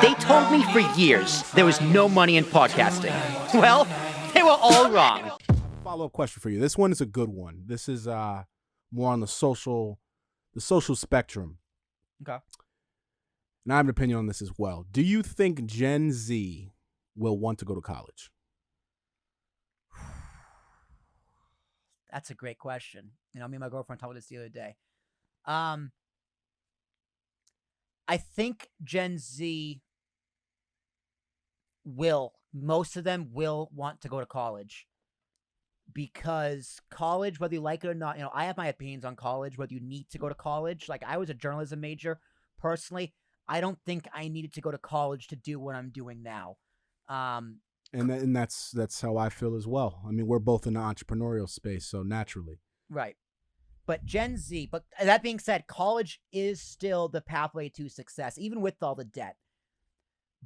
They told me for years there was no money in podcasting. Well, they were all wrong. Follow-up question for you. This one is a good one. This is more on the social spectrum. Okay. And I have an opinion on this as well. Do you think Gen Z will want to go to college? That's a great question. Me and my girlfriend talked about this the other day. I think Gen Z most of them will want to go to college, because college, whether you like it or not, I have my opinions on college, whether you need to go to college. Like, I was a journalism major. Personally, I don't think I needed to go to college to do what I'm doing now. And that's how I feel as well. I mean, we're both in the entrepreneurial space, so naturally. Right. But Gen Z, but that being said, college is still the pathway to success, even with all the debt.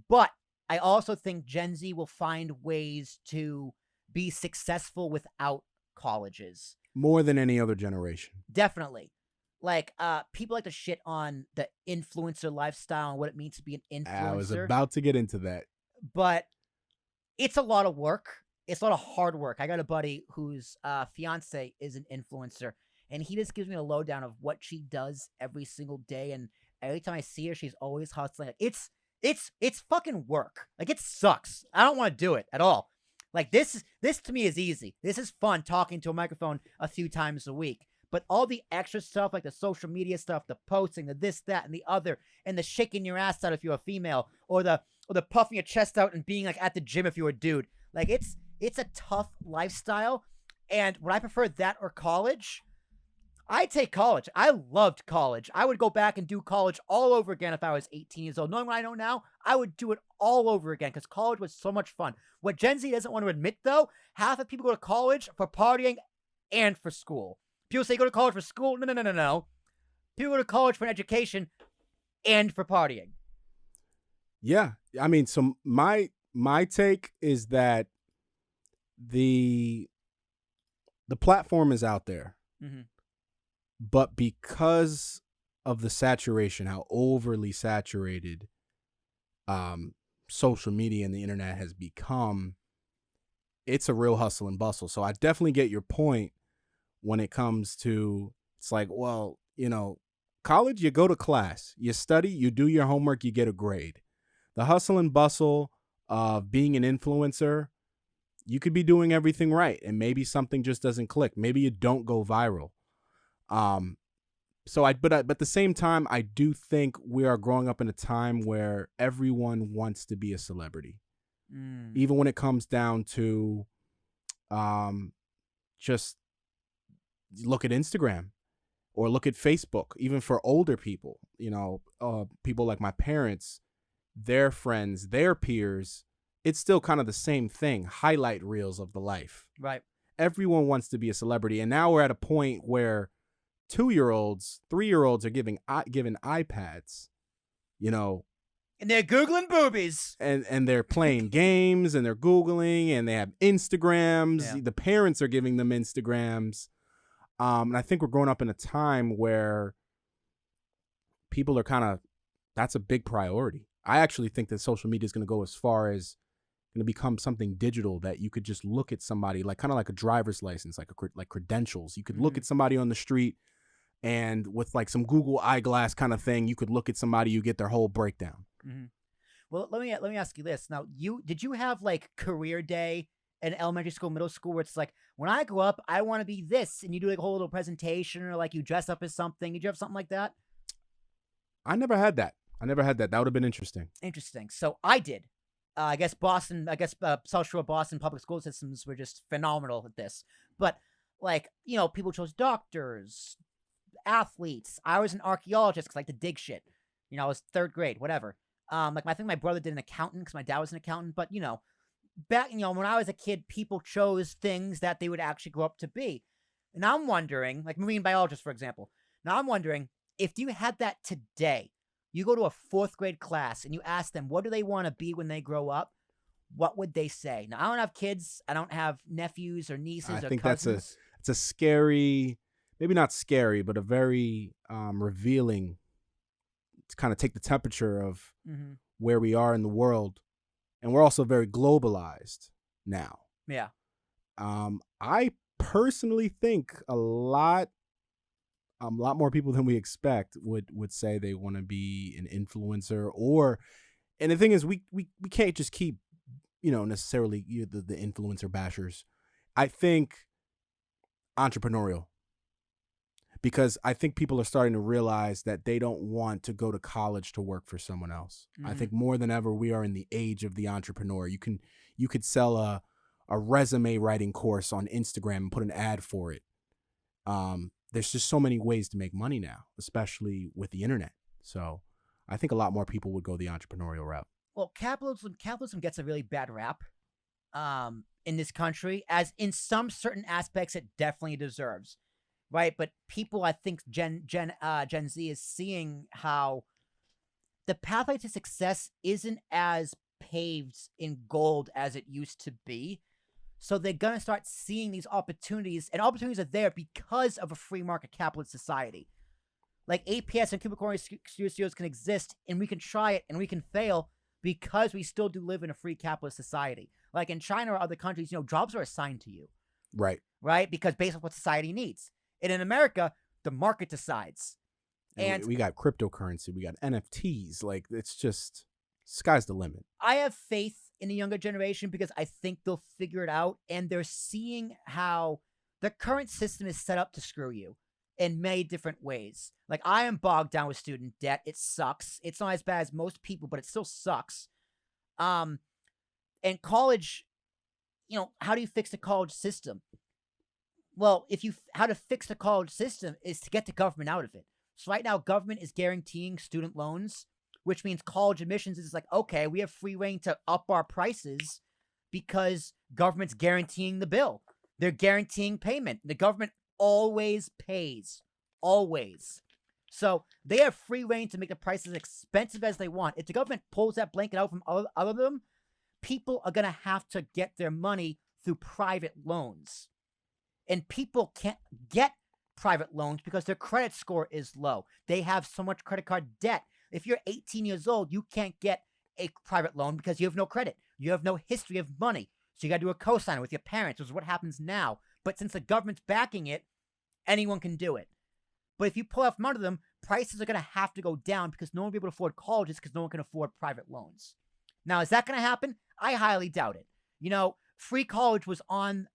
But I also think Gen Z will find ways to be successful without colleges. More than any other generation. Definitely. Like, people like to shit on the influencer lifestyle and what it means to be an influencer. I was about to get into that. But it's a lot of work. It's a lot of hard work. I got a buddy whose fiance is an influencer, and he just gives me a lowdown of what she does every single day. And every time I see her, she's always hustling. It's fucking work. Like, it sucks. I don't want to do it at all. Like, this to me is easy. This is fun, talking to a microphone a few times a week. But all the extra stuff, like the social media stuff, the posting, the this, that, and the other, and the shaking your ass out if you're a female, or the puffing your chest out and being like at the gym if you're a dude. Like, it's a tough lifestyle. And would I prefer that or college? I'd take college. I loved college. I would go back and do college all over again if I was 18 years old. Knowing what I know now, I would do it all over again, because college was so much fun. What Gen Z doesn't want to admit, though, half the people go to college for partying and for school. People say go to college for school. No. People go to college for an education and for partying. Yeah. I mean, so my take is that the platform is out there. Mm-hmm. But because of the saturation, how overly saturated social media and the internet has become, it's a real hustle and bustle. So I definitely get your point when it comes to, it's like, well, college, you go to class, you study, you do your homework, you get a grade. The hustle and bustle of being an influencer, you could be doing everything right, and maybe something just doesn't click. Maybe you don't go viral. But at the same time, I do think we are growing up in a time where everyone wants to be a celebrity. Even when it comes down to, just look at Instagram or look at Facebook, even for older people, people like my parents, their friends, their peers, it's still kind of the same thing. Highlight reels of the life. Right. Everyone wants to be a celebrity. And now we're at a point where 2-year-olds, 3-year-olds are given iPads, and they're Googling boobies. And they're playing games, and they're Googling, and they have Instagrams. Yeah. The parents are giving them Instagrams. And I think we're growing up in a time where people are that's a big priority. I actually think that social media is going to go as far as going to become something digital, that you could just look at somebody, like kind of like a driver's license, like credentials. You could look at somebody on the street, and with like some Google eyeglass kind of thing, you could look at somebody, you get their whole breakdown. Mm-hmm. Well, let me ask you this. Now, did you have like career day in elementary school, middle school, where it's like, when I grow up, I want to be this, and you do like a whole little presentation, or like you dress up as something? Did you have something like that? I never had that. That would have been interesting. Interesting. So I did. I guess South Shore Boston public school systems were just phenomenal at this. But like, people chose doctors, athletes. I was an archaeologist because I like to dig shit. I was 3rd grade, whatever. I think my brother did an accountant because my dad was an accountant. But back, when I was a kid, people chose things that they would actually grow up to be. And I'm wondering, like marine biologist, for example. Now I'm wondering, if you had that today, you go to a 4th grade class and you ask them, what do they want to be when they grow up? What would they say? Now, I don't have kids. I don't have nephews or nieces or cousins. I think that's a scary, maybe not scary, but a very revealing kind of take the temperature of Mm-hmm. where we are in the world, and we're also very globalized now. Yeah. I personally think a lot more people than we expect would say they want to be an influencer, and the thing is, we can't just keep, necessarily the influencer bashers. I think entrepreneurial, because I think people are starting to realize that they don't want to go to college to work for someone else. I think more than ever, we are in the age of the entrepreneur. You could sell a resume writing course on Instagram and put an ad for it. There's just so many ways to make money now, especially with the internet. So I think a lot more people would go the entrepreneurial route. Well, capitalism gets a really bad rap in this country, as in some certain aspects it definitely deserves, right? But people, I think Gen Z is seeing how the pathway to success isn't as paved in gold as it used to be. So they're going to start seeing these opportunities, and opportunities are there because of a free market capitalist society. Like APS and cubicle studios can exist, and we can try it, and we can fail because we still do live in a free capitalist society. Like in China or other countries, jobs are assigned to you. Right. Right? Because based on what society needs. And in America, the market decides. And we got cryptocurrency, we got NFTs. Like, it's just, sky's the limit. I have faith in the younger generation because I think they'll figure it out, and they're seeing how the current system is set up to screw you in many different ways. Like, I am bogged down with student debt. It sucks. It's not as bad as most people, but it still sucks. And college, how do you fix the college system? Well, how to fix the college system is to get the government out of it. So right now, government is guaranteeing student loans, which means college admissions is like, okay, we have free reign to up our prices because government's guaranteeing the bill. They're guaranteeing payment. The government always pays. Always. So they have free reign to make the prices as expensive as they want. If the government pulls that blanket out from all of them, people are going to have to get their money through private loans. And people can't get private loans because their credit score is low. They have so much credit card debt. If you're 18 years old, you can't get a private loan because you have no credit. You have no history of money. So you got to do a cosigner with your parents, which is what happens now. But since the government's backing it, anyone can do it. But if you pull out from under them, prices are going to have to go down because no one will be able to afford colleges because no one can afford private loans. Now, is that going to happen? I highly doubt it. Free college was on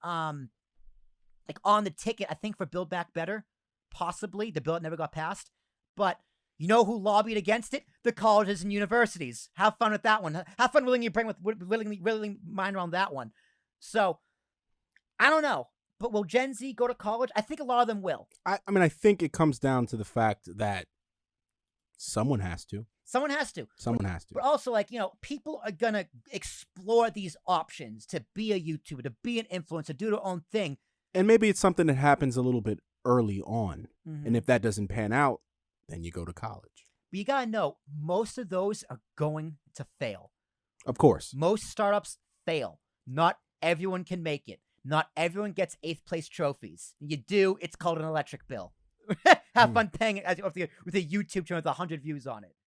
the ticket, I think, for Build Back Better. Possibly. The bill never got passed. But you know who lobbied against it? The colleges and universities. Have fun with that one. Have fun willingly mind around that one. So, I don't know. But will Gen Z go to college? I think a lot of them will. I mean, I think it comes down to the fact that someone has to. Someone has to. But also, people are going to explore these options to be a YouTuber, to be an influencer, do their own thing. And maybe it's something that happens a little bit early on. Mm-hmm. And if that doesn't pan out, then you go to college. But you got to know, most of those are going to fail. Of course. Most startups fail. Not everyone can make it. Not everyone gets 8th place trophies. You do, it's called an electric bill. Have fun paying it with a YouTube channel with 100 views on it.